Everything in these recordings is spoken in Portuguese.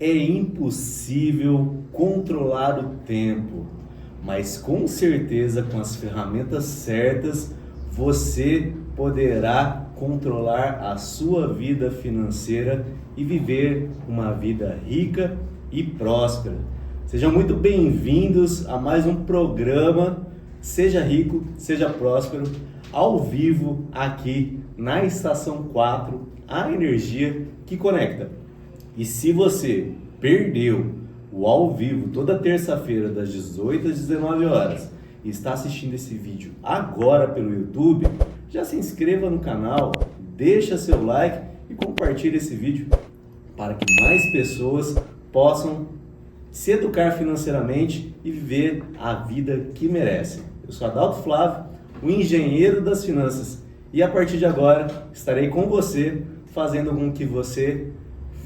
É impossível controlar o tempo, mas com certeza com as ferramentas certas você poderá controlar a sua vida financeira e viver uma vida rica e próspera. Sejam muito bem-vindos a mais um programa Seja Rico, Seja Próspero, ao vivo aqui na Estação 4, a energia que conecta. E se você perdeu o ao vivo toda terça-feira das 18 às 19 horas e está assistindo esse vídeo agora pelo YouTube, já se inscreva no canal, deixa seu like e compartilhe esse vídeo para que mais pessoas possam se educar financeiramente e viver a vida que merecem. Eu sou Adalto Flávio, o engenheiro das finanças, e a partir de agora estarei com você fazendo com que você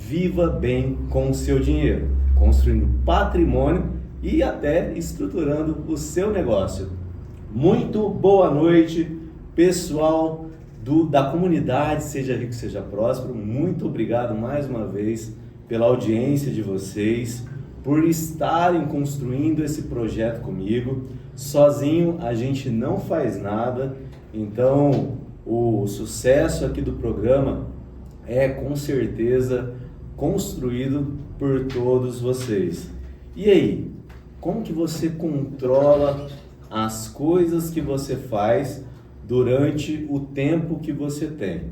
viva bem com o seu dinheiro, construindo patrimônio e até estruturando o seu negócio. Muito boa noite, pessoal da comunidade Seja Rico, Seja Próspero. Muito obrigado mais uma vez pela audiência de vocês, por estarem construindo esse projeto comigo. Sozinho a gente não faz nada, então o sucesso aqui do programa é com certeza construído por todos vocês. E aí, como que você controla as coisas que você faz durante o tempo que você tem?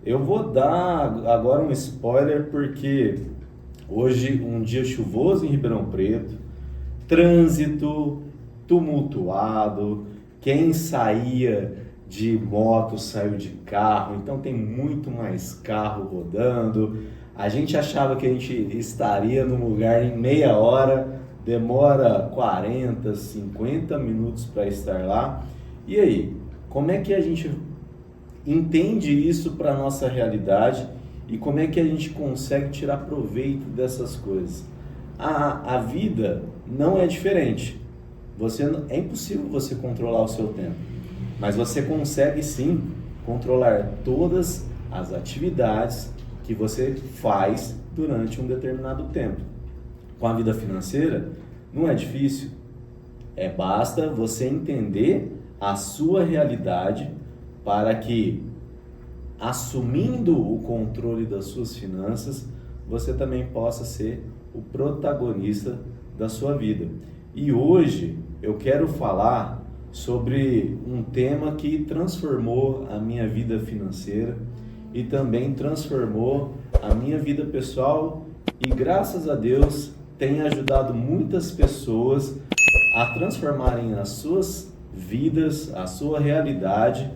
Eu vou dar agora um spoiler porque hoje um dia chuvoso em Ribeirão Preto, trânsito tumultuado, quem saía de moto saiu de carro, então tem muito mais carro rodando. A gente achava que a gente estaria num lugar em meia hora, demora 40, 50 minutos para estar lá. E aí, como é que a gente entende isso para a nossa realidade e como é que a gente consegue tirar proveito dessas coisas? A vida não é diferente. É impossível você controlar o seu tempo, mas você consegue sim controlar todas as atividades que você faz durante um determinado tempo. Com a vida financeira, não é difícil. Basta você entender a sua realidade para que, assumindo o controle das suas finanças, você também possa ser o protagonista da sua vida. E hoje eu quero falar sobre um tema que transformou a minha vida financeira e também transformou a minha vida pessoal e, graças a Deus, tem ajudado muitas pessoas a transformarem as suas vidas, a sua realidade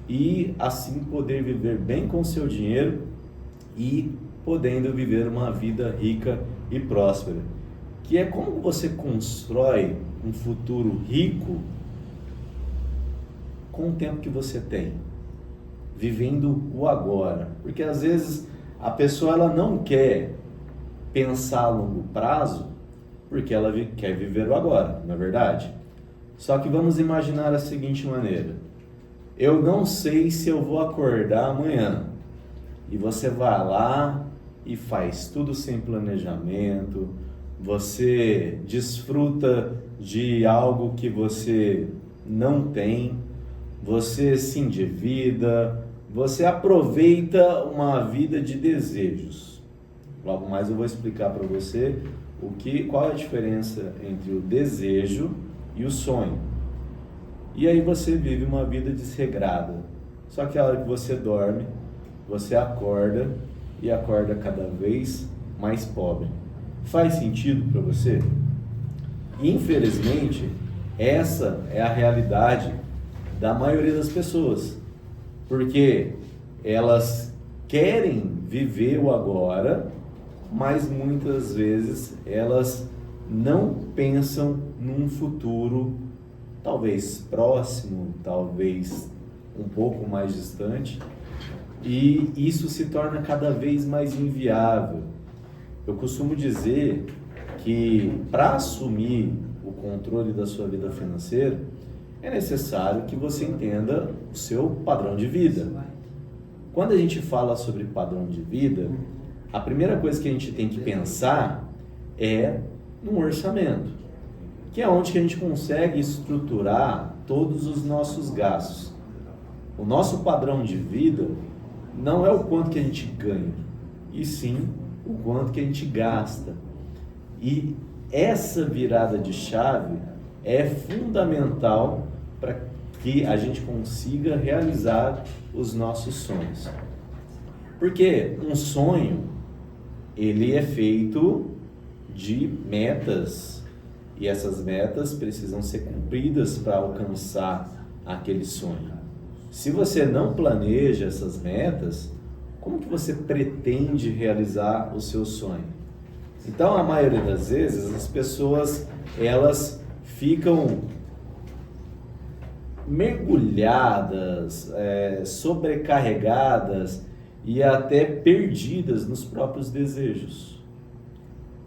e assim poder viver bem com o seu dinheiro e podendo viver uma vida rica e próspera. Que é como você constrói um futuro rico com o tempo que você tem, vivendo o agora. Porque às vezes a pessoa ela não quer pensar a longo prazo porque ela quer viver o agora, não é verdade? Só que vamos imaginar da seguinte maneira: eu não sei se eu vou acordar amanhã, e você vai lá e faz tudo sem planejamento, você desfruta de algo que você não tem, você se endivida, você aproveita uma vida de desejos. Logo mais eu vou explicar para você qual é a diferença entre o desejo e o sonho. E aí você vive uma vida desregrada. Só que a hora que você dorme, você acorda e acorda cada vez mais pobre. Faz sentido para você? Infelizmente, essa é a realidade da maioria das pessoas, porque elas querem viver o agora, mas muitas vezes elas não pensam num futuro talvez próximo, talvez um pouco mais distante, e isso se torna cada vez mais inviável. Eu costumo dizer que para assumir o controle da sua vida financeira, é necessário que você entenda o seu padrão de vida. Quando a gente fala sobre padrão de vida, a primeira coisa que a gente tem que pensar é no orçamento, que é onde que a gente consegue estruturar todos os nossos gastos. O nosso padrão de vida não é o quanto que a gente ganha, e sim o quanto que a gente gasta. E essa virada de chave é fundamental para que a gente consiga realizar os nossos sonhos. Porque um sonho, ele é feito de metas, e essas metas precisam ser cumpridas para alcançar aquele sonho. Se você não planeja essas metas, como que você pretende realizar o seu sonho? Então, a maioria das vezes, as pessoas, elas ficam mergulhadas, sobrecarregadas e até perdidas nos próprios desejos.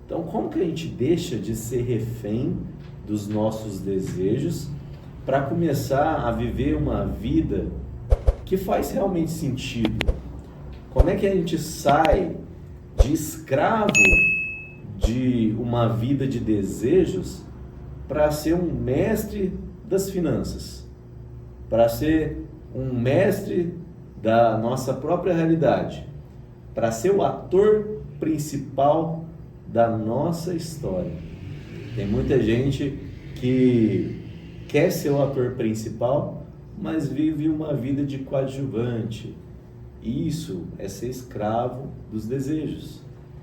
Então, como que a gente deixa de ser refém dos nossos desejos para começar a viver uma vida que faz realmente sentido? Como é que a gente sai de escravo de uma vida de desejos para ser um mestre das finanças, para ser um mestre da nossa própria realidade, para ser o ator principal da nossa história? Tem muita gente que quer ser o ator principal, mas vive uma vida de coadjuvante. Isso é ser escravo dos desejos.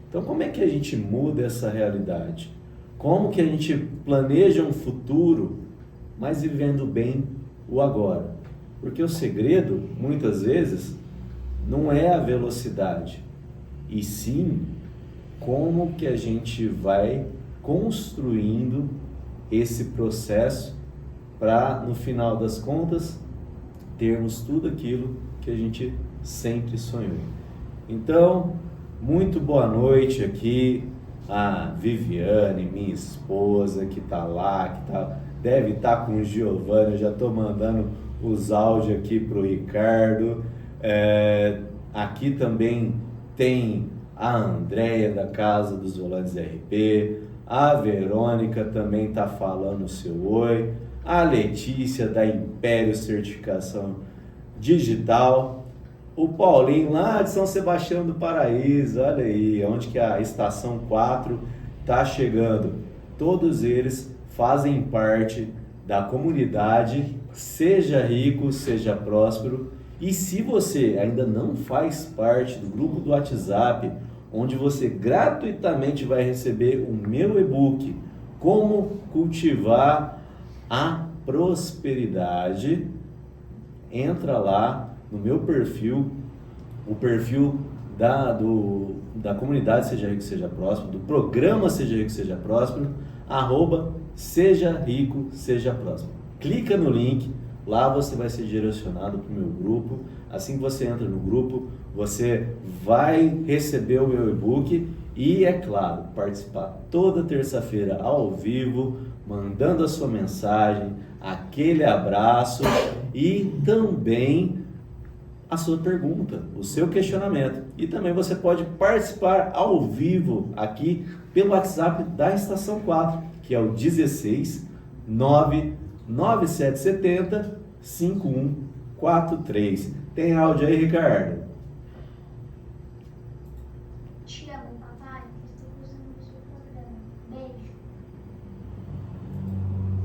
Então, como é que a gente muda essa realidade? Como que a gente planeja um futuro, mas vivendo bem o agora? Porque o segredo, muitas vezes, não é a velocidade, e sim como que a gente vai construindo esse processo para, no final das contas, termos tudo aquilo que a gente sempre sonhou. Então, muito boa noite aqui a Viviane, minha esposa, que está lá, deve estar com o Giovanni. Eu já estou mandando os áudios aqui para o Ricardo. Aqui também tem a Andréia da Casa dos Volantes RP, a Verônica também está falando o seu oi, a Letícia da Império Certificação Digital, o Paulinho lá de São Sebastião do Paraíso, olha aí, onde que a Estação 4 está chegando. Todos eles fazem parte da comunidade Seja Rico, Seja Próspero. E se você ainda não faz parte do grupo do WhatsApp, onde você gratuitamente vai receber o meu e-book, Como Cultivar a Prosperidade, entra lá no meu perfil, o perfil da comunidade Seja Rico, Seja Próspero, do programa Seja Rico, Seja Próspero, @Seja Rico, Seja Próspero. Clica no link, lá você vai ser direcionado para o meu grupo. Assim que você entra no grupo, você vai receber o meu e-book e, é claro, participar toda terça-feira ao vivo, mandando a sua mensagem, aquele abraço e também a sua pergunta, o seu questionamento. E também você pode participar ao vivo aqui pelo WhatsApp da Estação 4, que é o 16 99770 5143. Tem áudio aí, Ricardo? Te amo, papai. Estou usando o seu programa. Beijo.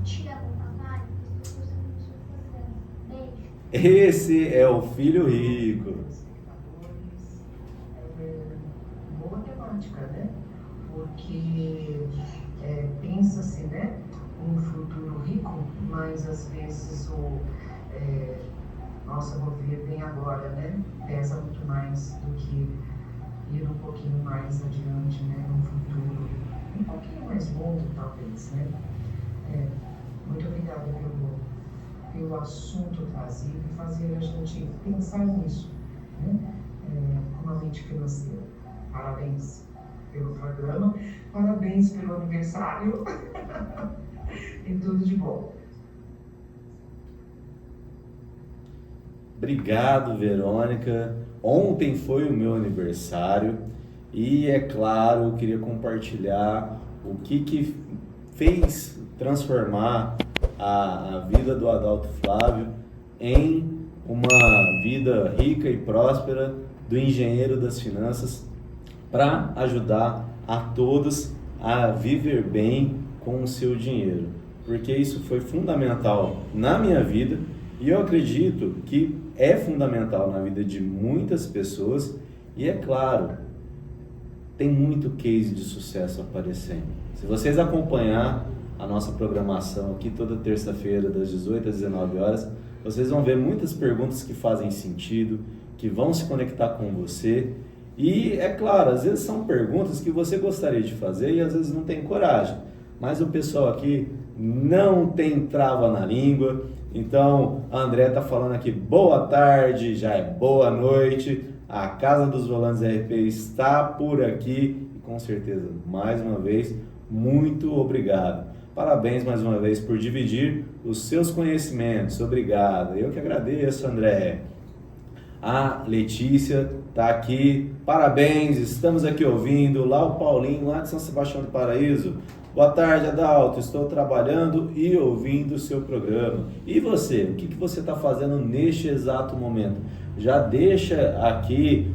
Te amo, papai. Estou usando o seu programa. Beijo. Esse é o Filho Rico. Boa temática, né? Porque pensa-se, né, um futuro rico, mas às vezes nossa, vou ver bem agora, né? Pesa muito mais do que ir um pouquinho mais adiante, né? Num futuro um pouquinho mais longo, talvez, né? Muito obrigada pelo assunto trazido e fazer a gente pensar nisso, né? Com a mente financeira. Parabéns pelo programa, parabéns pelo aniversário e tudo de bom. Obrigado, Verônica. Ontem foi o meu aniversário E é claro, eu queria compartilhar o que fez transformar a vida do Adalto Flávio em uma vida rica e próspera do engenheiro das finanças, para ajudar a todos a viver bem com o seu dinheiro, porque isso foi fundamental na minha vida e eu acredito que é fundamental na vida de muitas pessoas. E é claro, tem muito case de sucesso aparecendo. Se vocês acompanhar a nossa programação aqui toda terça-feira das 18 às 19 horas, vocês vão ver muitas perguntas que fazem sentido, que vão se conectar com você. E é claro, às vezes são perguntas que você gostaria de fazer e às vezes não tem coragem. Mas o pessoal aqui não tem trava na língua. Então, a André está falando aqui, boa tarde, já é boa noite. A Casa dos Volantes RP está por aqui. E com certeza, mais uma vez, muito obrigado. Parabéns mais uma vez por dividir os seus conhecimentos. Obrigado. Eu que agradeço, André. A Letícia está aqui. Parabéns, estamos aqui ouvindo. Lá o Paulinho, lá de São Sebastião do Paraíso. Boa tarde, Adalto. Estou trabalhando e ouvindo o seu programa. E você? O que você está fazendo neste exato momento? Já deixa aqui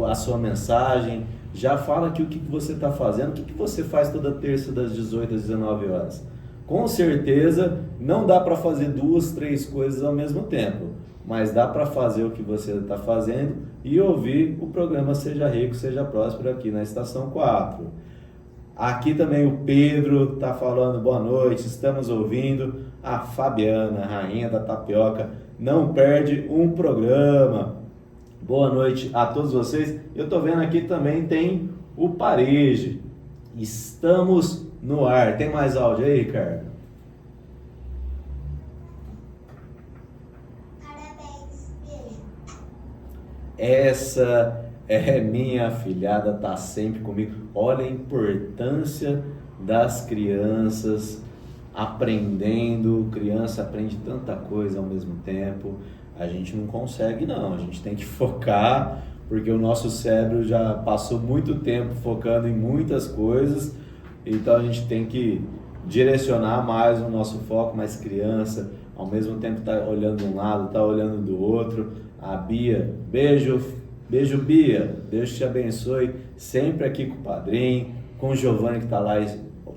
a sua mensagem. Já fala aqui o que você está fazendo. O que você faz toda terça das 18 às 19 horas? Com certeza não dá para fazer 2, 3 coisas ao mesmo tempo, mas dá para fazer o que você está fazendo e ouvir o programa Seja Rico, Seja Próspero aqui na Estação 4. Aqui também o Pedro está falando boa noite, estamos ouvindo. A Fabiana, rainha da tapioca, não perde um programa. Boa noite a todos vocês. Eu estou vendo aqui também tem o Pareje. Estamos no ar. Tem mais áudio aí, Ricardo? Parabéns, beijo. Essa é minha afilhada, tá sempre comigo. Olha a importância das crianças aprendendo. Criança aprende tanta coisa ao mesmo tempo. A gente não consegue não, a gente tem que focar, porque o nosso cérebro já passou muito tempo focando em muitas coisas, então a gente tem que direcionar mais o nosso foco. Mais criança, ao mesmo tempo tá olhando de um lado, tá olhando do outro. A Bia, beijo Bia, Deus te abençoe, sempre aqui com o Padrinho, com o Giovanni que está lá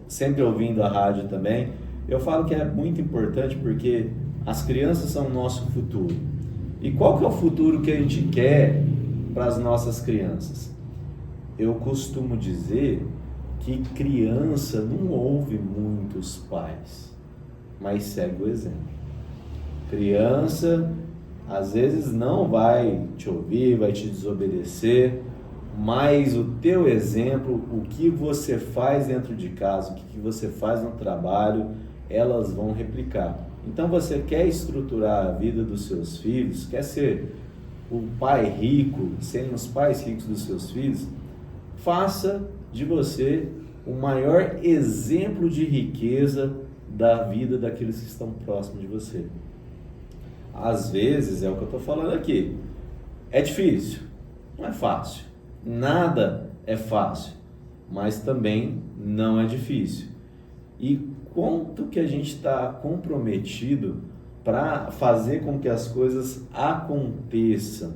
sempre ouvindo a rádio também. Eu falo que é muito importante porque as crianças são o nosso futuro. E qual que é o futuro que a gente quer para as nossas crianças? Eu costumo dizer que criança não ouve muitos pais, mas segue o exemplo. Criança às vezes não vai te ouvir, vai te desobedecer, mas o teu exemplo, o que você faz dentro de casa, o que você faz no trabalho, elas vão replicar. Então você quer estruturar a vida dos seus filhos, quer ser o pai rico, serem os pais ricos dos seus filhos, faça de você o maior exemplo de riqueza da vida daqueles que estão próximos de você. Às vezes, é o que eu estou falando aqui, é difícil, não é fácil, nada é fácil, mas também não é difícil. E quanto que a gente está comprometido para fazer com que as coisas aconteçam?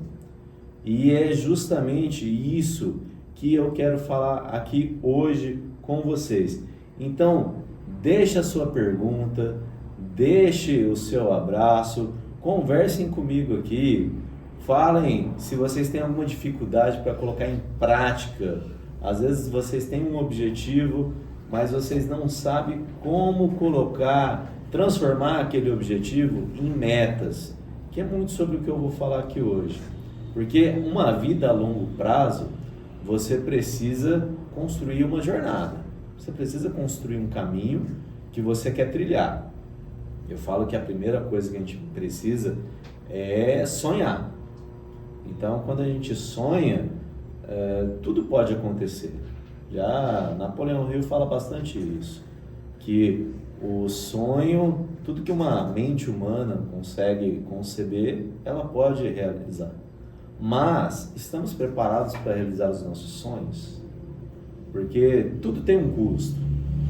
E é justamente isso que eu quero falar aqui hoje com vocês. Então, deixe a sua pergunta, deixe o seu abraço, conversem comigo aqui, falem se vocês têm alguma dificuldade para colocar em prática. Às vezes vocês têm um objetivo, mas vocês não sabem como transformar aquele objetivo em metas, que é muito sobre o que eu vou falar aqui hoje. Porque uma vida a longo prazo, você precisa construir uma jornada, você precisa construir um caminho que você quer trilhar. Eu falo que a primeira coisa que a gente precisa é sonhar. Então, quando a gente sonha, tudo pode acontecer. Já Napoleão Hill fala bastante isso, que o sonho, tudo que uma mente humana consegue conceber, ela pode realizar. Mas, estamos preparados para realizar os nossos sonhos? porque tudo tem um custo.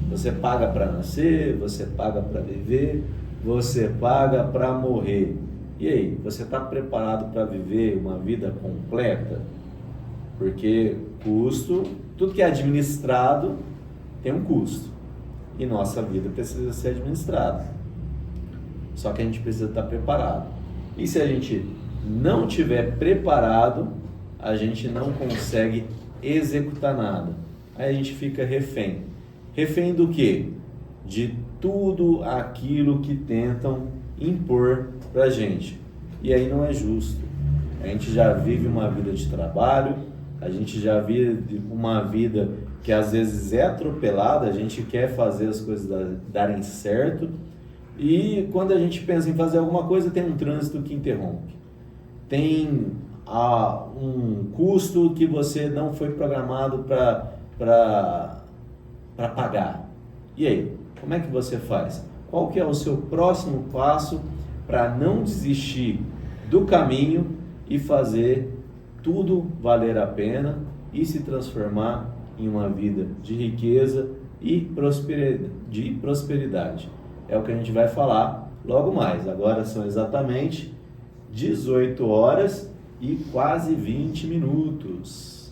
Você paga para nascer, você paga para viver, você paga para morrer. E aí, você está preparado para viver uma vida completa? Porque custo, tudo que é administrado tem um custo. E nossa vida precisa ser administrada. Só que a gente precisa estar preparado. E se a gente não estiver preparado, a gente não consegue executar nada. Aí a gente fica refém. Refém do quê? De tudo aquilo que tentam impor pra gente. E aí não é justo. A gente já vive uma vida de trabalho, a gente já vive uma vida que às vezes é atropelada, a gente quer fazer as coisas darem certo, e quando a gente pensa em fazer alguma coisa, tem um trânsito que interrompe. Tem um custo que você não foi programado para pagar. E aí, como é que você faz? Qual que é o seu próximo passo para não desistir do caminho e fazer tudo valer a pena e se transformar em uma vida de riqueza e prosperidade? É o que a gente vai falar logo mais. Agora são exatamente 18 horas e quase 20 minutos.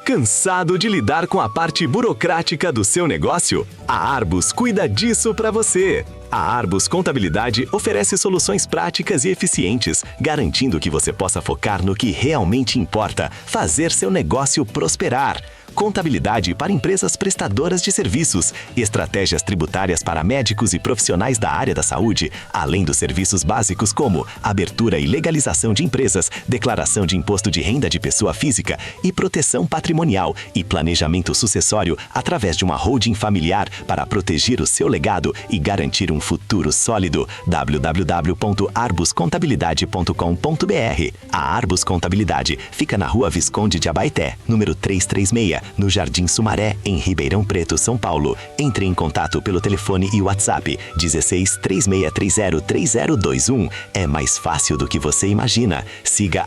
Cansado de lidar com a parte burocrática do seu negócio? A Arbus cuida disso para você. A Arbus Contabilidade oferece soluções práticas e eficientes, garantindo que você possa focar no que realmente importa, fazer seu negócio prosperar. Contabilidade para empresas prestadoras de serviços, estratégias tributárias para médicos e profissionais da área da saúde, além dos serviços básicos como abertura e legalização de empresas, declaração de imposto de renda de pessoa física e proteção patrimonial e planejamento sucessório através de uma holding familiar para proteger o seu legado e garantir um futuro sólido. www.arbuscontabilidade.com.br. A Arbus Contabilidade fica na Rua Visconde de Abaeté, número 336, no Jardim Sumaré, em Ribeirão Preto, São Paulo. Entre em contato pelo telefone e WhatsApp 16 3630 3021. É mais fácil do que você imagina. Siga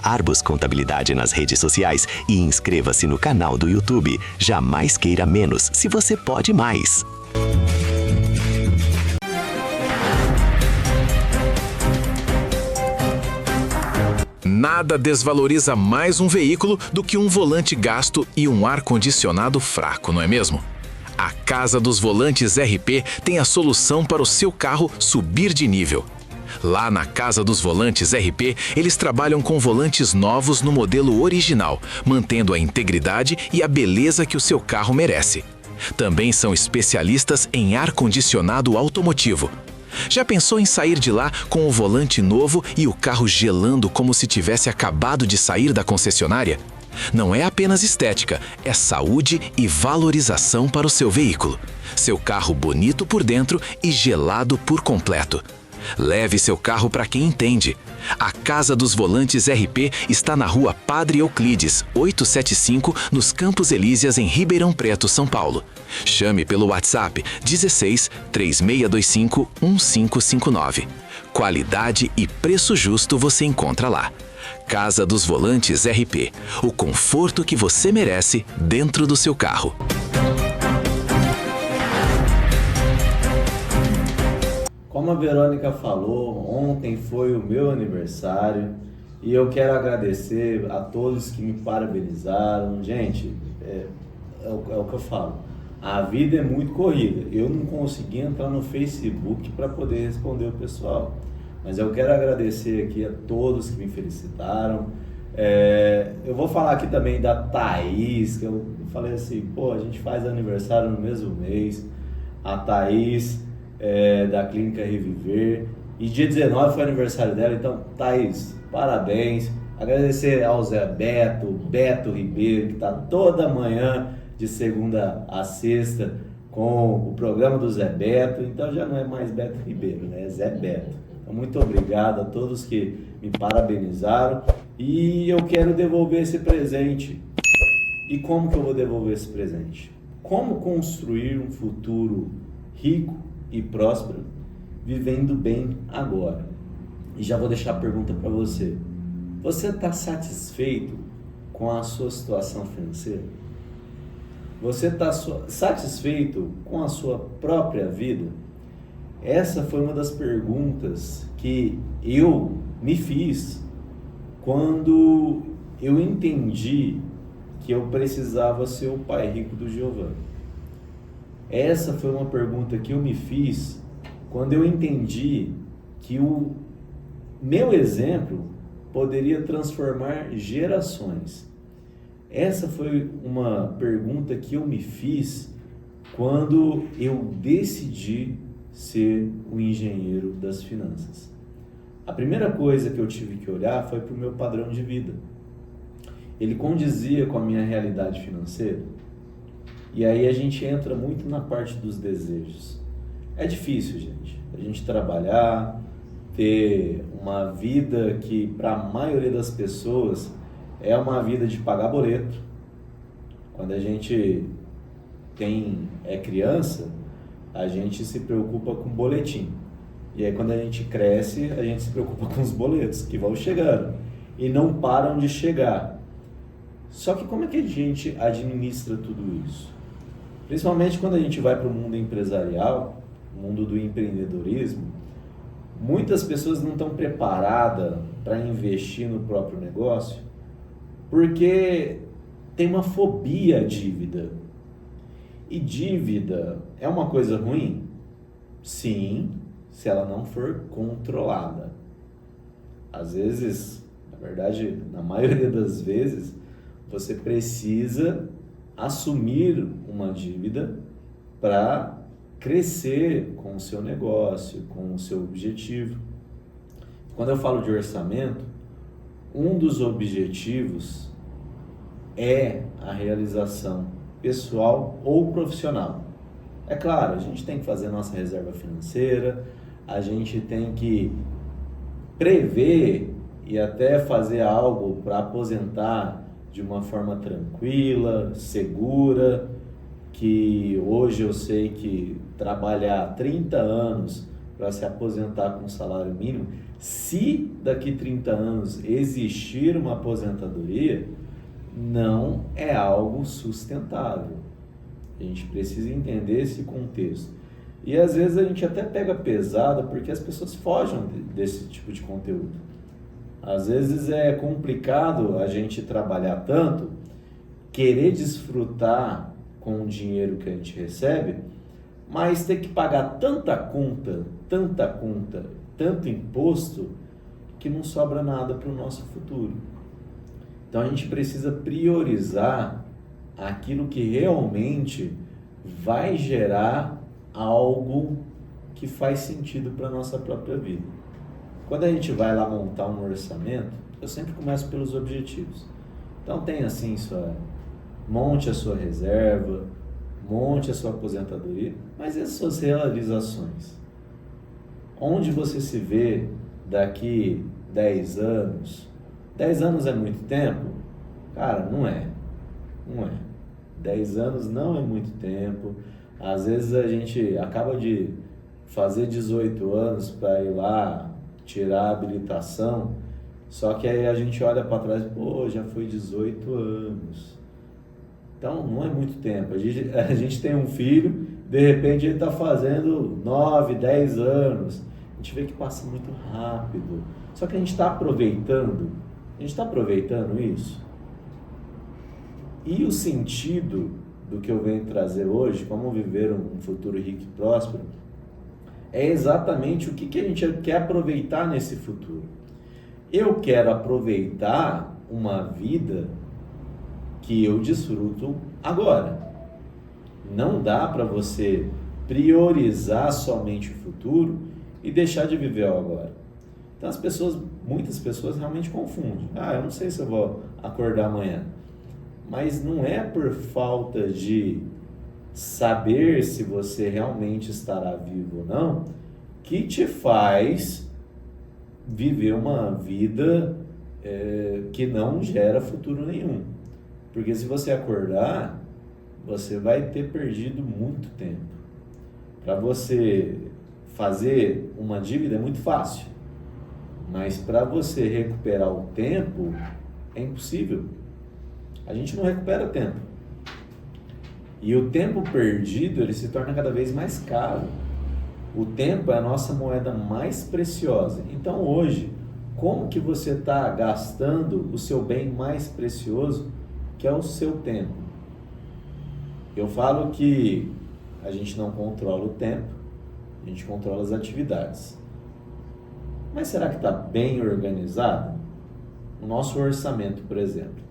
@Arbus Contabilidade nas redes sociais e inscreva-se no canal do YouTube. Jamais queira menos, se você pode mais. Nada desvaloriza mais um veículo do que um volante gasto e um ar-condicionado fraco, não é mesmo? A Casa dos Volantes RP tem a solução para o seu carro subir de nível. Lá na Casa dos Volantes RP, eles trabalham com volantes novos no modelo original, mantendo a integridade e a beleza que o seu carro merece. Também são especialistas em ar-condicionado automotivo. Já pensou em sair de lá com o volante novo e o carro gelando como se tivesse acabado de sair da concessionária? Não é apenas estética, é saúde e valorização para o seu veículo. Seu carro bonito por dentro e gelado por completo. Leve seu carro para quem entende. A Casa dos Volantes RP está na Rua Padre Euclides, 875, nos Campos Elíseas, em Ribeirão Preto, São Paulo. Chame pelo WhatsApp 16 3625 1559. Qualidade e preço justo você encontra lá. Casa dos Volantes RP. O conforto que você merece dentro do seu carro. Como a Verônica falou, ontem foi o meu aniversário e eu quero agradecer a todos que me parabenizaram. Gente, é o que eu falo, a vida é muito corrida. Eu não consegui entrar no Facebook para poder responder o pessoal, mas eu quero agradecer aqui a todos que me felicitaram. Eu vou falar aqui também da Thaís, que eu falei assim, a gente faz aniversário no mesmo mês. A Thaís da Clínica Reviver, e dia 19 foi aniversário dela. Então, Thaís, parabéns. Agradecer ao Zé Beto Ribeiro, que está toda manhã de segunda a sexta com o programa do Zé Beto. Então já não é mais Beto Ribeiro, né? É Zé Beto. Então, muito obrigado a todos que me parabenizaram, e eu quero devolver esse presente. E como que eu vou devolver esse presente? Como construir um futuro rico e próspero, vivendo bem agora? E já vou deixar a pergunta para você: Você está satisfeito com a sua situação financeira? Você está satisfeito com a sua própria vida? Essa foi uma das perguntas que eu me fiz quando eu entendi que eu precisava ser o pai rico do Giovanni. Essa foi uma pergunta que eu me fiz quando eu entendi que o meu exemplo poderia transformar gerações. Essa foi uma pergunta que eu me fiz quando eu decidi ser o engenheiro das finanças. A primeira coisa que eu tive que olhar foi para o meu padrão de vida. Ele condizia com a minha realidade financeira? E aí a gente entra muito na parte dos desejos. É difícil, gente, a gente trabalhar, ter uma vida que para a maioria das pessoas é uma vida de pagar boleto. Quando a gente é criança, a gente se preocupa com boletim. E aí quando a gente cresce, a gente se preocupa com os boletos que vão chegando e não param de chegar. Só que como é que a gente administra tudo isso? Principalmente quando a gente vai para o mundo empresarial, o mundo do empreendedorismo, muitas pessoas não estão preparadas para investir no próprio negócio porque tem uma fobia à dívida. E dívida é uma coisa ruim? Sim, se ela não for controlada. Às vezes, na verdade, na maioria das vezes, você precisa assumir uma dívida para crescer com o seu negócio, com o seu objetivo. Quando eu falo de orçamento, um dos objetivos é a realização pessoal ou profissional. É claro, a gente tem que fazer nossa reserva financeira, a gente tem que prever e até fazer algo para aposentar de uma forma tranquila, segura, que hoje eu sei que trabalhar 30 anos para se aposentar com salário mínimo, se daqui 30 anos existir uma aposentadoria, não é algo sustentável. A gente precisa entender esse contexto. E às vezes a gente até pega pesado porque as pessoas fogem desse tipo de conteúdo. Às vezes é complicado a gente trabalhar tanto, querer desfrutar com o dinheiro que a gente recebe, mas ter que pagar tanta conta, tanto imposto, que não sobra nada para o nosso futuro. Então a gente precisa priorizar aquilo que realmente vai gerar algo que faz sentido para a nossa própria vida. Quando a gente vai lá montar um orçamento, eu sempre começo pelos objetivos. Então tem assim, monte a sua reserva, monte a sua aposentadoria, mas e as suas realizações? Onde você se vê daqui 10 anos? 10 anos é muito tempo? Cara, não é. 10 anos não é muito tempo. Às vezes a gente acaba de fazer 18 anos para ir lá tirar a habilitação, só que aí a gente olha para trás, já foi 18 anos. Então não é muito tempo. A gente tem um filho, de repente ele está fazendo 9, 10 anos. A gente vê que passa muito rápido. Só que a gente está aproveitando isso? E o sentido do que eu venho trazer hoje, como viver um futuro rico e próspero, é exatamente o que a gente quer aproveitar nesse futuro. Eu quero aproveitar uma vida que eu desfruto agora. Não dá para você priorizar somente o futuro e deixar de viver o agora. Então muitas pessoas realmente confundem. Eu não sei se eu vou acordar amanhã. Mas não é por falta de saber se você realmente estará vivo ou não, que te faz viver uma vida que não gera futuro nenhum. Porque se você acordar, você vai ter perdido muito tempo. Para você fazer uma dívida é muito fácil. Mas para você recuperar o tempo, é impossível. A gente não recupera tempo. E o tempo perdido, ele se torna cada vez mais caro. O tempo é a nossa moeda mais preciosa. Então hoje, como que você está gastando o seu bem mais precioso, que é o seu tempo? Eu falo que a gente não controla o tempo, a gente controla as atividades. Mas será que está bem organizado? O nosso orçamento, por exemplo.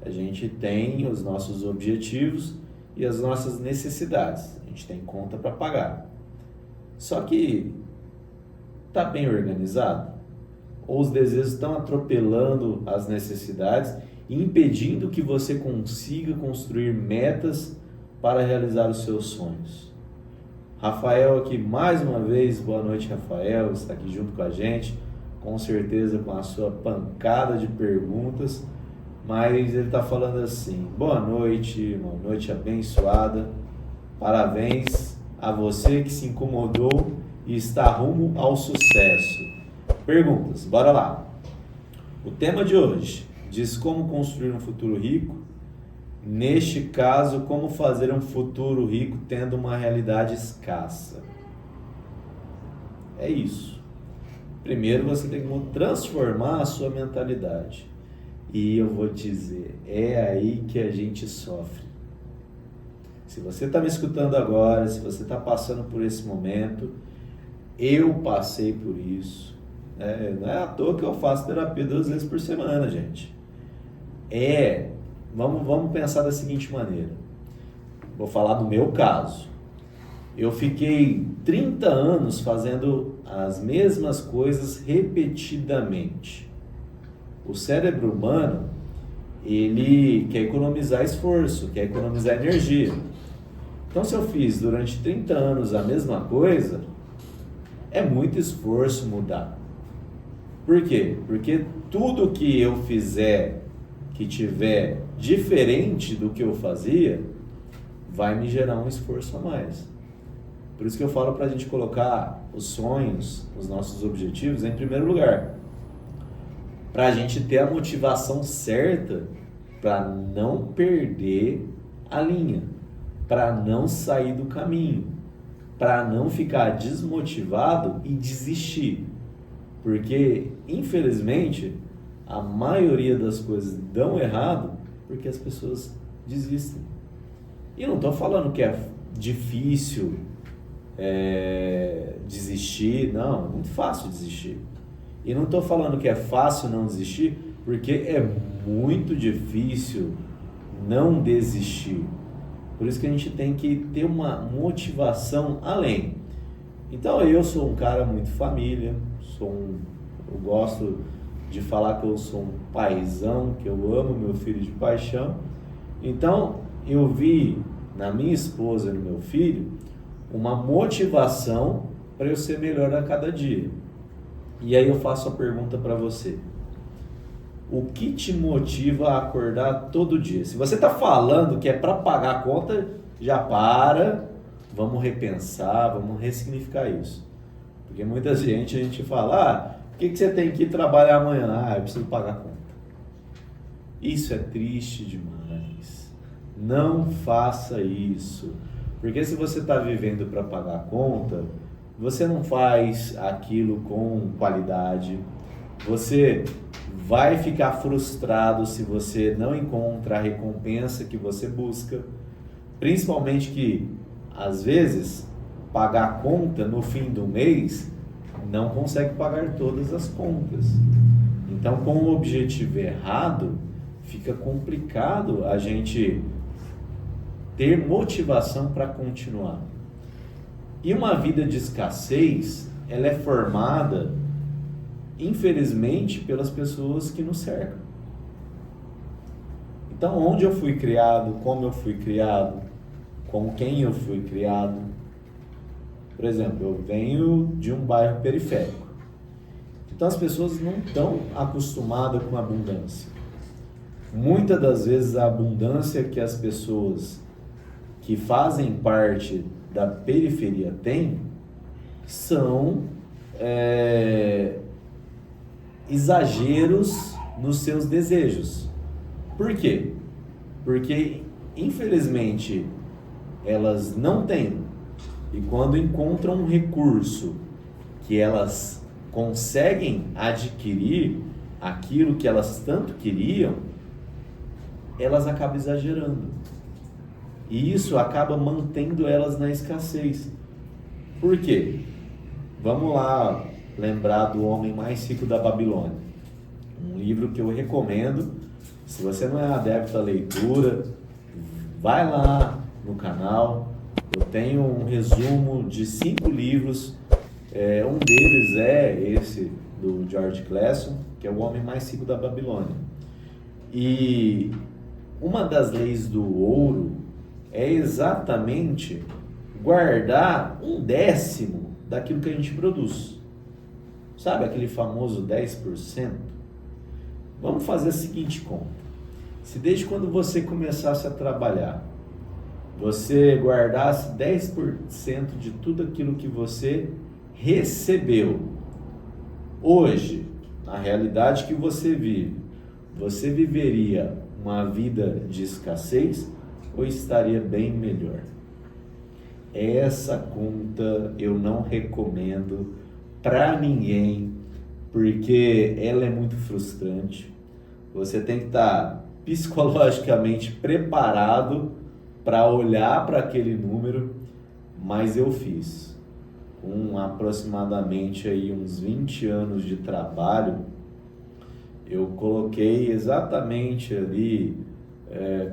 A gente tem os nossos objetivos e as nossas necessidades. A gente tem conta para pagar. Só que está bem organizado? Ou os desejos estão atropelando as necessidades e impedindo que você consiga construir metas para realizar os seus sonhos? Rafael aqui mais uma vez, boa noite Rafael, está aqui junto com a gente, com certeza com a sua pancada de perguntas, mas ele está falando assim: boa noite, uma noite abençoada, parabéns a você que se incomodou e está rumo ao sucesso. Perguntas, bora lá. O tema de hoje diz como construir um futuro rico. Neste caso, como fazer um futuro rico tendo uma realidade escassa. É isso. Primeiro você tem que transformar a sua mentalidade. E eu vou te dizer, é aí que a gente sofre. Se você está me escutando agora, se você está passando por esse momento, eu passei por isso. Não é à toa que eu faço terapia 2 vezes por semana, gente. Vamos pensar da seguinte maneira. Vou falar do meu caso. Eu fiquei 30 anos fazendo as mesmas coisas repetidamente. O cérebro humano, ele quer economizar esforço, quer economizar energia. Então, se eu fiz durante 30 anos a mesma coisa, é muito esforço mudar. Por quê? Porque tudo que eu fizer que tiver diferente do que eu fazia, vai me gerar um esforço a mais. Por isso que eu falo para a gente colocar os sonhos, os nossos objetivos em primeiro lugar. Para a gente ter a motivação certa para não perder a linha, para não sair do caminho, para não ficar desmotivado e desistir. Porque, infelizmente, a maioria das coisas dão errado porque as pessoas desistem. E não estou falando que é difícil desistir, não, é muito fácil desistir. E não estou falando que é fácil não desistir, porque é muito difícil não desistir. Por isso que a gente tem que ter uma motivação além. Então eu sou um cara muito família, eu gosto de falar que eu sou um paizão, que eu amo meu filho de paixão. Então eu vi na minha esposa e no meu filho uma motivação para eu ser melhor a cada dia. E aí eu faço a pergunta para você: o que te motiva a acordar todo dia? Se você está falando que é para pagar a conta, já para, vamos repensar, vamos ressignificar isso. Porque muita gente, a gente fala, por que você tem que ir trabalhar amanhã? Eu preciso pagar a conta. Isso é triste demais. Não faça isso. Porque se você está vivendo para pagar a conta, você não faz aquilo com qualidade, você vai ficar frustrado se você não encontra a recompensa que você busca, principalmente que, às vezes, pagar a conta no fim do mês não consegue pagar todas as contas. Então, com o objetivo errado, fica complicado a gente ter motivação para continuar. E uma vida de escassez, ela é formada, infelizmente, pelas pessoas que nos cercam. Então, onde eu fui criado, como eu fui criado, com quem eu fui criado. Por exemplo, eu venho de um bairro periférico. Então, as pessoas não estão acostumadas com a abundância. Muitas das vezes, a abundância que as pessoas que fazem parte da periferia têm são exageros nos seus desejos. Por quê? Porque, infelizmente, elas não têm. E quando encontram um recurso que elas conseguem adquirir aquilo que elas tanto queriam, elas acabam exagerando. E isso acaba mantendo elas na escassez. Por quê? Vamos lá lembrar do Homem Mais Rico da Babilônia. Um livro que eu recomendo. Se você não é adepto à leitura, vai lá no canal. Eu tenho um resumo de 5 livros. Um deles é esse do George Clason, que é o Homem Mais Rico da Babilônia. E uma das leis do ouro é exatamente guardar 1/10 daquilo que a gente produz. Sabe aquele famoso 10%? Vamos fazer a seguinte conta. Se desde quando você começasse a trabalhar, você guardasse 10% de tudo aquilo que você recebeu, hoje, na realidade que você vive, você viveria uma vida de escassez ou estaria bem melhor? Essa conta eu não recomendo para ninguém, porque ela é muito frustrante. Você tem que estar psicologicamente preparado para olhar para aquele número, mas eu fiz. Com aproximadamente aí uns 20 anos de trabalho, eu coloquei exatamente ali,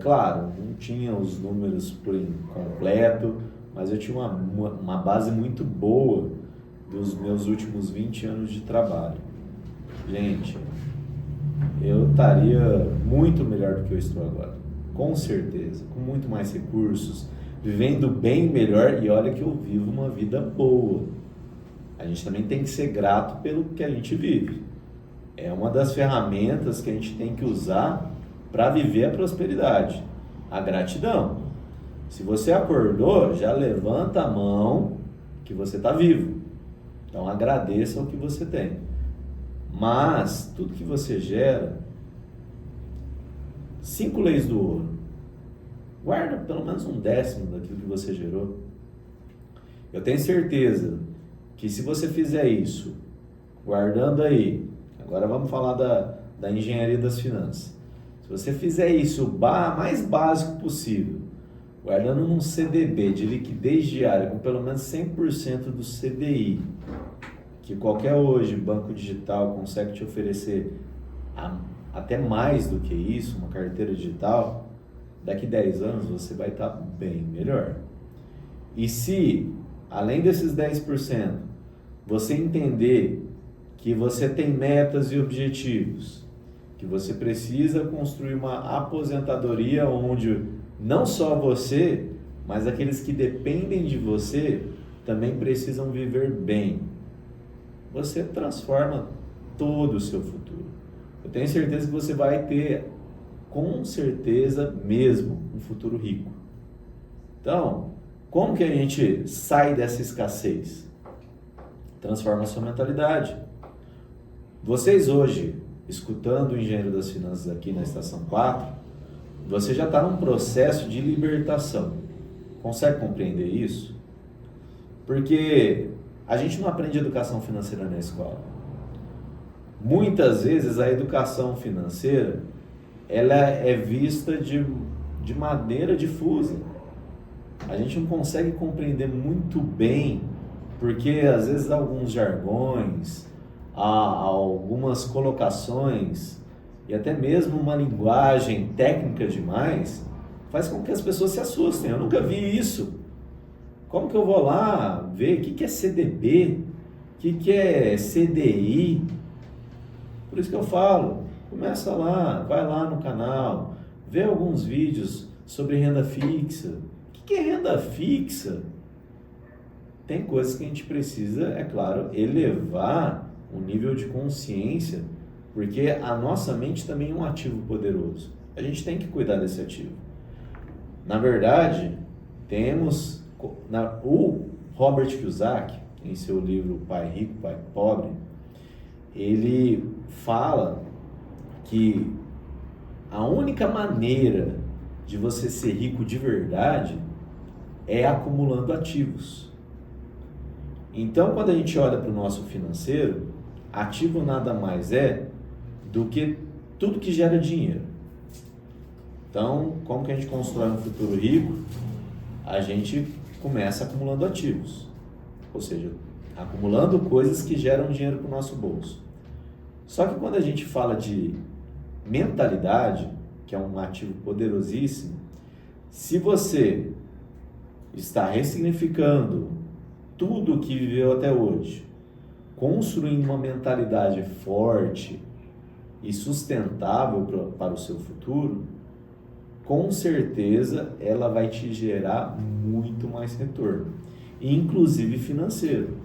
claro, não tinha os números por completo, mas eu tinha uma base muito boa dos meus últimos 20 anos de trabalho. Gente, eu estaria muito melhor do que eu estou agora, com certeza, com muito mais recursos, vivendo bem melhor, e olha que eu vivo uma vida boa. A gente também tem que ser grato pelo que a gente vive. É uma das ferramentas que a gente tem que usar para viver a prosperidade, a gratidão. Se você acordou, já levanta a mão que você está vivo. Então agradeça o que você tem. Mas tudo que você gera, 5 leis do ouro, guarda pelo menos 1/10 daquilo que você gerou. Eu tenho certeza que se você fizer isso, guardando aí, agora vamos falar da engenharia das finanças. Se você fizer isso o mais básico possível, guardando num CDB de liquidez diária com pelo menos 100% do CDI, que qualquer hoje banco digital consegue te oferecer até mais do que isso, uma carteira digital, daqui 10 anos você vai estar bem melhor. E se, além desses 10%, você entender que você tem metas e objetivos, que você precisa construir uma aposentadoria onde não só você, mas aqueles que dependem de você também precisam viver bem, você transforma todo o seu futuro. Eu tenho certeza que você vai ter, com certeza mesmo, um futuro rico. Então, como que a gente sai dessa escassez? Transforma a sua mentalidade. Vocês hoje, escutando o Engenheiro das Finanças aqui na Estação 4, você já está num processo de libertação. Consegue compreender isso? Porque a gente não aprende educação financeira na escola. Muitas vezes a educação financeira ela é vista de maneira difusa. A gente não consegue compreender muito bem, porque às vezes há alguns jargões, há algumas colocações e até mesmo uma linguagem técnica demais faz com que as pessoas se assustem. Eu nunca vi isso. Como que eu vou lá ver o que é CDB, o que é CDI? Por isso que eu falo, começa lá, vai lá no canal, vê alguns vídeos sobre renda fixa. O que é renda fixa? Tem coisas que a gente precisa, é claro, elevar o nível de consciência, porque a nossa mente também é um ativo poderoso. A gente tem que cuidar desse ativo. Na verdade, temos o Robert Kiyosaki, em seu livro Pai Rico, Pai Pobre, ele fala que a única maneira de você ser rico de verdade é acumulando ativos. Então, quando a gente olha para o nosso financeiro, ativo nada mais é do que tudo que gera dinheiro. Então, como que a gente constrói um futuro rico? A gente começa acumulando ativos, ou seja, acumulando coisas que geram dinheiro para o nosso bolso. Só que quando a gente fala de mentalidade, que é um ativo poderosíssimo, se você está ressignificando tudo o que viveu até hoje, construindo uma mentalidade forte e sustentável para o seu futuro, com certeza ela vai te gerar muito mais retorno, inclusive financeiro.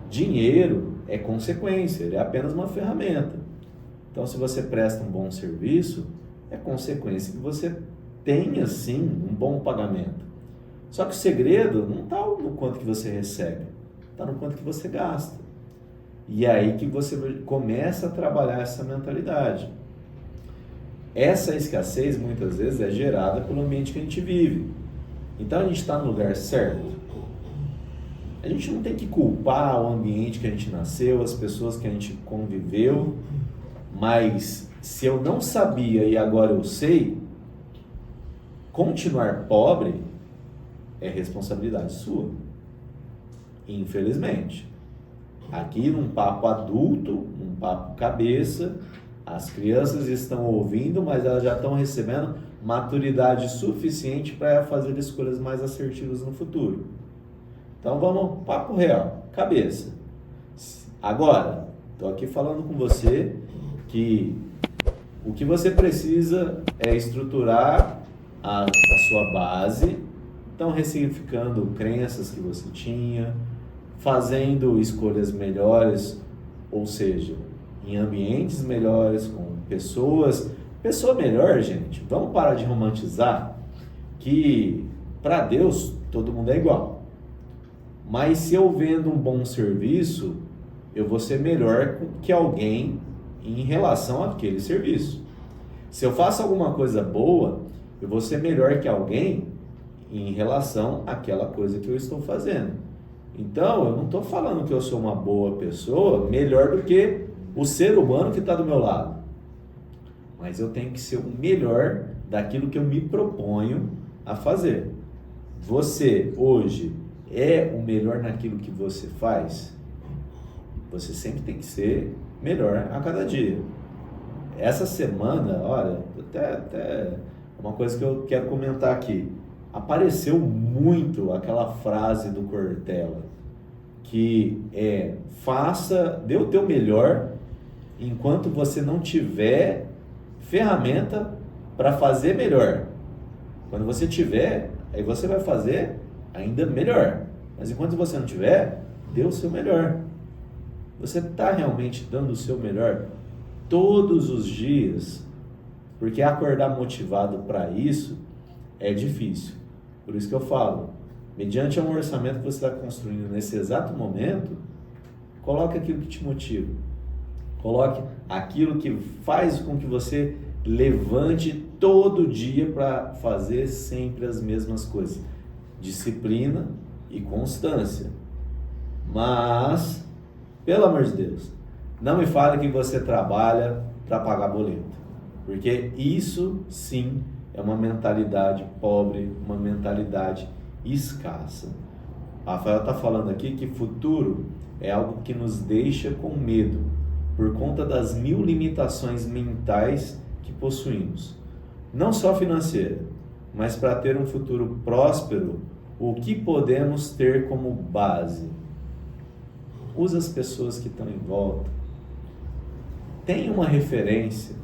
Dinheiro é consequência, ele é apenas uma ferramenta. Então, se você presta um bom serviço, é consequência que você tenha, sim, um bom pagamento. Só que o segredo não está no quanto que você recebe, está no quanto que você gasta. E é aí que você começa a trabalhar essa mentalidade. Essa escassez, muitas vezes, é gerada pelo ambiente que a gente vive. Então, a gente está no lugar certo. A gente não tem que culpar o ambiente que a gente nasceu, as pessoas que a gente conviveu, mas se eu não sabia e agora eu sei, continuar pobre é responsabilidade sua. Infelizmente. Aqui num papo adulto, num papo cabeça, as crianças estão ouvindo, mas elas já estão recebendo maturidade suficiente para fazer escolhas mais assertivas no futuro. Então vamos, papo real, cabeça. Agora, estou aqui falando com você que o que você precisa é estruturar a sua base, então ressignificando crenças que você tinha, fazendo escolhas melhores, ou seja, em ambientes melhores, com pessoas. Pessoa melhor, gente, vamos parar de romantizar que para Deus todo mundo é igual. Mas se eu vendo um bom serviço, eu vou ser melhor que alguém em relação àquele serviço. Se eu faço alguma coisa boa, eu vou ser melhor que alguém em relação àquela coisa que eu estou fazendo. Então, eu não estou falando que eu sou uma boa pessoa, melhor do que o ser humano que está do meu lado. Mas eu tenho que ser o melhor daquilo que eu me proponho a fazer. Você, hoje, é o melhor naquilo que você faz? Você sempre tem que ser melhor a cada dia. Essa semana, olha, até uma coisa que eu quero comentar aqui. Apareceu muito aquela frase do Cortella, que é: dê o teu melhor enquanto você não tiver ferramenta para fazer melhor. Quando você tiver, aí você vai fazer ainda melhor. Mas enquanto você não tiver, dê o seu melhor. Você está realmente dando o seu melhor todos os dias? Porque acordar motivado para isso é difícil. Por isso que eu falo, mediante um orçamento que você está construindo nesse exato momento, coloque aquilo que te motiva. Coloque aquilo que faz com que você levante todo dia para fazer sempre as mesmas coisas. Disciplina e constância. Mas, pelo amor de Deus, não me fale que você trabalha para pagar boleto. Porque isso sim é uma mentalidade pobre, uma mentalidade escassa. Rafael está falando aqui que futuro é algo que nos deixa com medo, por conta das 1000 limitações mentais que possuímos. Não só financeira, mas para ter um futuro próspero, o que podemos ter como base? Usa as pessoas que estão em volta. Tem uma referência.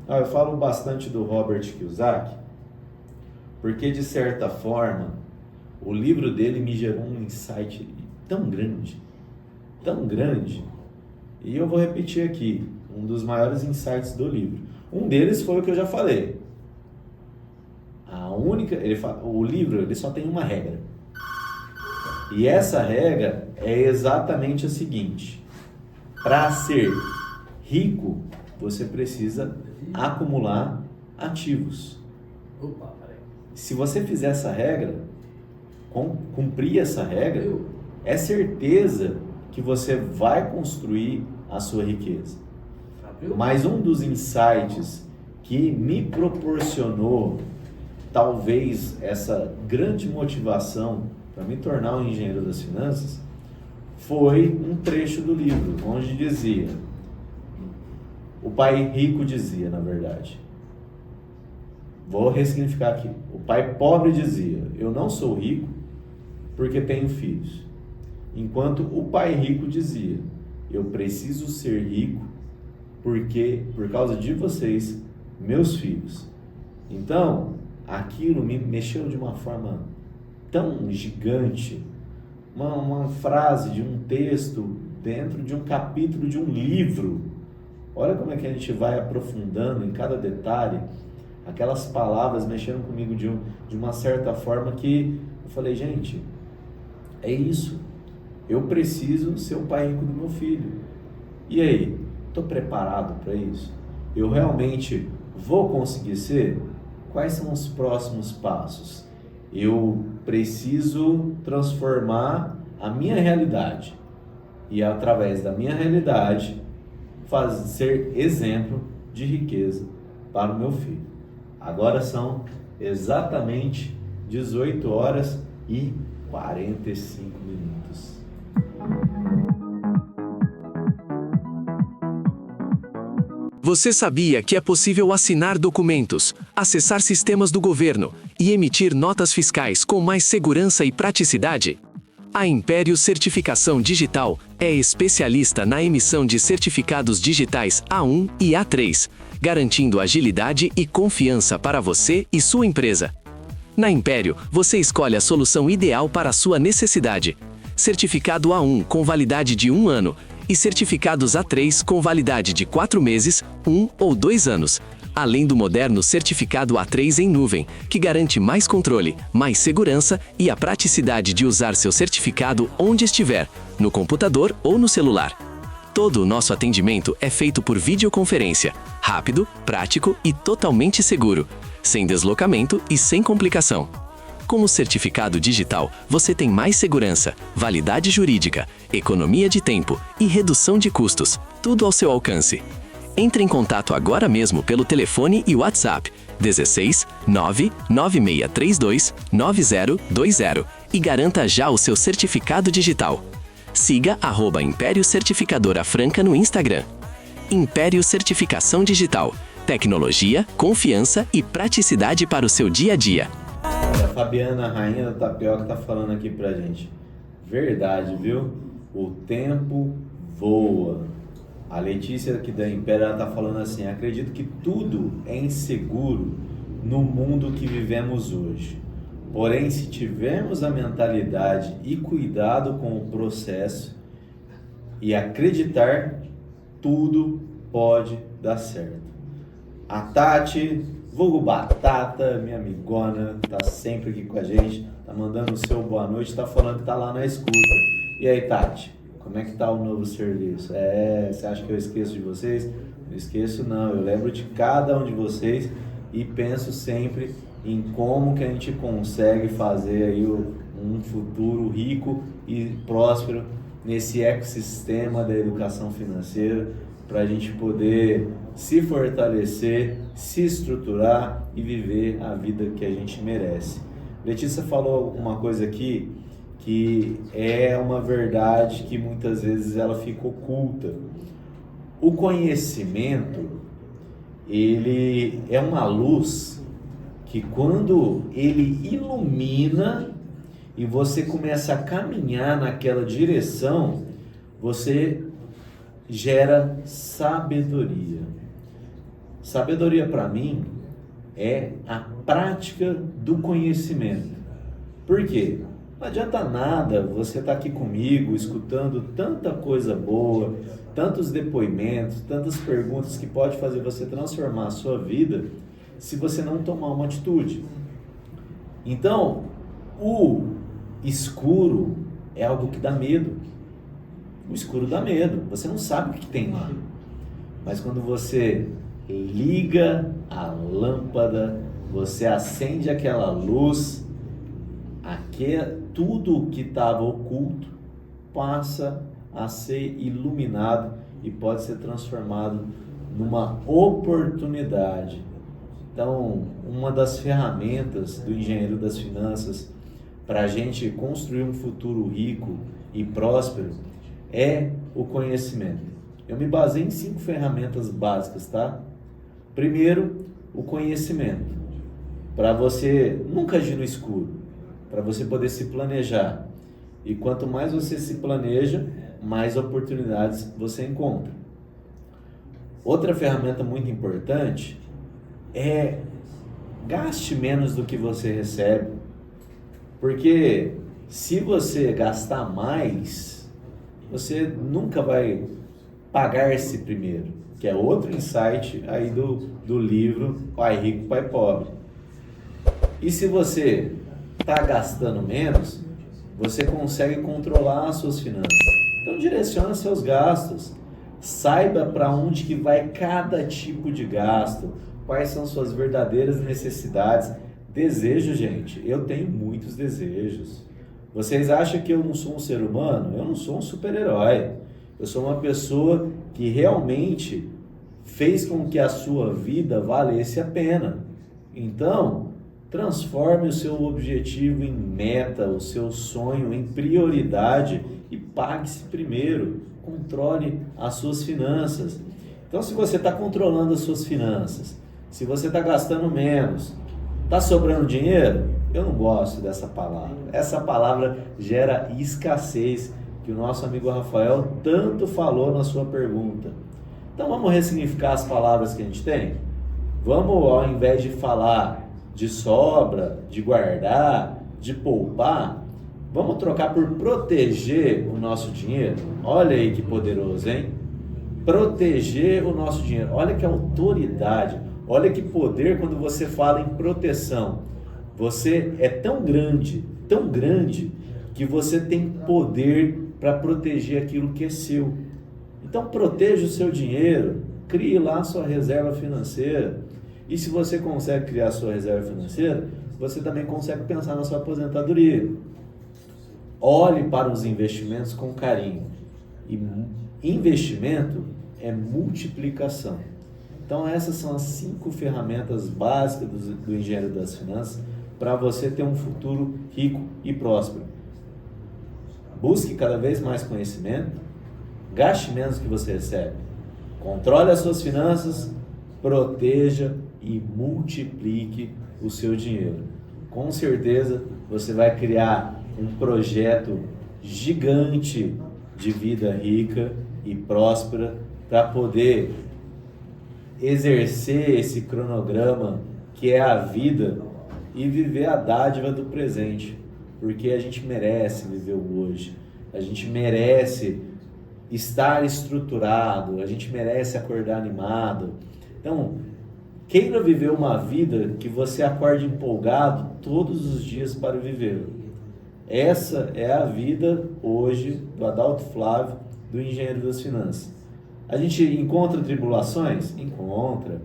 Eu falo bastante do Robert Kiyosaki, porque de certa forma, o livro dele me gerou um insight tão grande, e eu vou repetir aqui, um dos maiores insights do livro. Um deles foi o que eu já falei. O livro ele só tem uma regra. E essa regra é exatamente a seguinte: para ser rico, você precisa acumular ativos. Se você fizer essa regra, cumprir essa regra, é certeza que você vai construir a sua riqueza. Mas um dos insights que me proporcionou talvez essa grande motivação para me tornar um engenheiro das finanças foi um trecho do livro, onde dizia, o pai rico dizia, na verdade, vou ressignificar aqui, o pai pobre dizia, eu não sou rico porque tenho filhos, enquanto o pai rico dizia, eu preciso ser rico porque, por causa de vocês, meus filhos. Então, aquilo me mexeu de uma forma tão gigante, uma frase de um texto dentro de um capítulo de um livro. Olha como é que a gente vai aprofundando em cada detalhe. Aquelas palavras mexeram comigo de uma certa forma que eu falei, gente, é isso. Eu preciso ser o pai rico do meu filho. E aí, estou preparado para isso? Eu realmente vou conseguir ser? Quais são os próximos passos? Eu preciso transformar a minha realidade e, através da minha realidade, ser exemplo de riqueza para o meu filho. Agora são exatamente 18 horas e 45 minutos. Você sabia que é possível assinar documentos, acessar sistemas do governo e emitir notas fiscais com mais segurança e praticidade? A Império Certificação Digital é especialista na emissão de certificados digitais A1 e A3, garantindo agilidade e confiança para você e sua empresa. Na Império, você escolhe a solução ideal para a sua necessidade. Certificado A1 com validade de 1 ano e certificados A3 com validade de 4 meses, 1 ou 2 anos, além do moderno certificado A3 em nuvem, que garante mais controle, mais segurança e a praticidade de usar seu certificado onde estiver, no computador ou no celular. Todo o nosso atendimento é feito por videoconferência, rápido, prático e totalmente seguro, sem deslocamento e sem complicação. Com o certificado digital, você tem mais segurança, validade jurídica, economia de tempo e redução de custos, tudo ao seu alcance. Entre em contato agora mesmo pelo telefone e WhatsApp 16 99632 9020 e garanta já o seu certificado digital. Siga @Império Certificadora Franca no Instagram. Império Certificação Digital. Tecnologia, confiança e praticidade para o seu dia a dia. A Fabiana, a rainha da tapioca, tá falando aqui pra gente. Verdade, viu? O tempo voa. A Letícia aqui da Império, ela tá falando assim, acredito que tudo é inseguro no mundo que vivemos hoje. Porém, se tivermos a mentalidade e cuidado com o processo e acreditar, tudo pode dar certo. A Tati, vulgo Batata, minha amigona, tá sempre aqui com a gente, tá mandando o seu boa noite, tá falando que tá lá na escuta. E aí, Tati, como é que tá o novo serviço? Você acha que eu esqueço de vocês? Não esqueço não, eu lembro de cada um de vocês e penso sempre em como que a gente consegue fazer aí um futuro rico e próspero nesse ecossistema da educação financeira, para a gente poder se fortalecer, se estruturar e viver a vida que a gente merece. Letícia falou uma coisa aqui que é uma verdade que muitas vezes ela fica oculta. O conhecimento, ele é uma luz que quando ele ilumina e você começa a caminhar naquela direção, você gera sabedoria. Sabedoria para mim é a prática do conhecimento. Por quê? Não adianta nada você estar aqui comigo, escutando tanta coisa boa, tantos depoimentos, tantas perguntas que pode fazer você transformar a sua vida, se você não tomar uma atitude. Então, o escuro é algo que dá medo. O escuro dá medo, você não sabe o que tem lá. Mas quando você liga a lâmpada, você acende aquela luz, tudo que estava oculto passa a ser iluminado e pode ser transformado numa oportunidade. Então, uma das ferramentas do engenheiro das finanças para a gente construir um futuro rico e próspero é o conhecimento. Eu me baseei em 5 ferramentas básicas, tá? Primeiro, o conhecimento, para você nunca agir no escuro, para você poder se planejar. E quanto mais você se planeja, mais oportunidades você encontra. Outra ferramenta muito importante é gaste menos do que você recebe, porque se você gastar mais, você nunca vai pagar-se primeiro, que é outro insight aí do livro Pai Rico, Pai Pobre. E se você está gastando menos, você consegue controlar as suas finanças. Então direcione seus gastos, saiba para onde que vai cada tipo de gasto, quais são suas verdadeiras necessidades. Desejo, gente, eu tenho muitos desejos. Vocês acham que eu não sou um ser humano? Eu não sou um super-herói. Eu sou uma pessoa que realmente fez com que a sua vida valesse a pena. Então, transforme o seu objetivo em meta, o seu sonho em prioridade e pague-se primeiro. Controle as suas finanças. Então, se você está controlando as suas finanças, se você está gastando menos, está sobrando dinheiro? Eu não gosto dessa palavra. Essa palavra gera escassez, que o nosso amigo Rafael tanto falou na sua pergunta. Então vamos ressignificar as palavras que a gente tem? Vamos, ao invés de falar de sobra, de guardar, de poupar, vamos trocar por proteger o nosso dinheiro? Olha aí que poderoso, hein? Proteger o nosso dinheiro. Olha que autoridade, olha que poder quando você fala em proteção. Você é tão grande, que você tem poder para proteger aquilo que é seu. Então proteja o seu dinheiro, crie lá a sua reserva financeira. E se você consegue criar a sua reserva financeira, você também consegue pensar na sua aposentadoria. Olhe para os investimentos com carinho. E investimento é multiplicação. Então essas são as 5 ferramentas básicas do engenheiro das finanças para você ter um futuro rico e próspero. Busque cada vez mais conhecimento, gaste menos do que você recebe, controle as suas finanças, proteja e multiplique o seu dinheiro. Com certeza você vai criar um projeto gigante de vida rica e próspera para poder exercer esse cronograma que é a vida e viver a dádiva do presente, porque a gente merece viver o hoje, a gente merece estar estruturado, a gente merece acordar animado. Então, queira viver uma vida que você acorde empolgado todos os dias para viver. Essa é a vida hoje do Adalto Flávio, do Engenheiro das Finanças. A gente encontra tribulações? Encontra.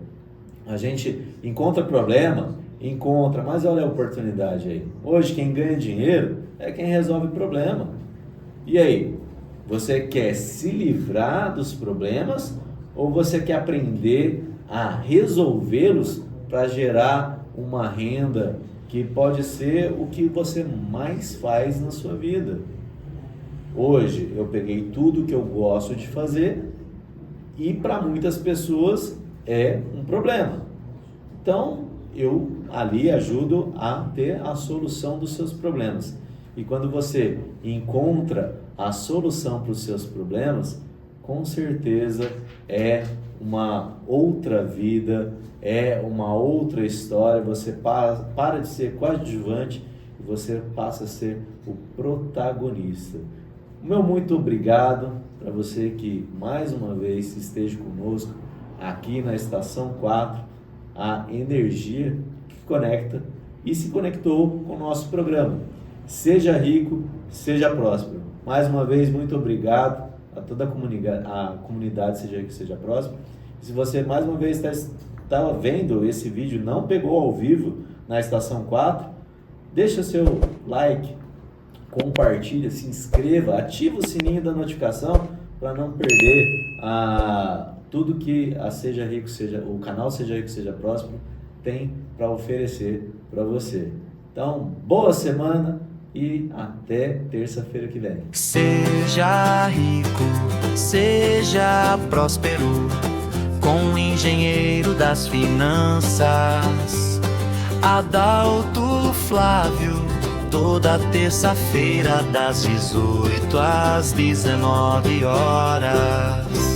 A gente encontra problema? Encontra, mas olha a oportunidade aí. Hoje quem ganha dinheiro é quem resolve problema. E aí, você quer se livrar dos problemas ou você quer aprender a resolvê-los para gerar uma renda que pode ser o que você mais faz na sua vida? Hoje eu peguei tudo que eu gosto de fazer e para muitas pessoas é um problema. Então eu ali ajudo a ter a solução dos seus problemas. E quando você encontra a solução para os seus problemas, com certeza é uma outra vida, é uma outra história. Você para de ser coadjuvante e você passa a ser o protagonista. O meu muito obrigado para você que mais uma vez esteja conosco aqui na Estação 4, a energia que conecta e se conectou com o nosso programa. Seja rico, seja próspero. Mais uma vez, muito obrigado a toda a comunidade Seja Rico, Seja Próspero. Se você mais uma vez está vendo esse vídeo, não pegou ao vivo na Estação 4, deixa seu like, compartilha, se inscreva, ativa o sininho da notificação para não perder tudo que a Seja Rico, o canal Seja Rico, Seja Próspero tem para oferecer para você. Então, boa semana e até terça-feira que vem. Seja rico, seja próspero, com o engenheiro das finanças, Adalto Flávio, toda terça-feira das 18 às 19 horas.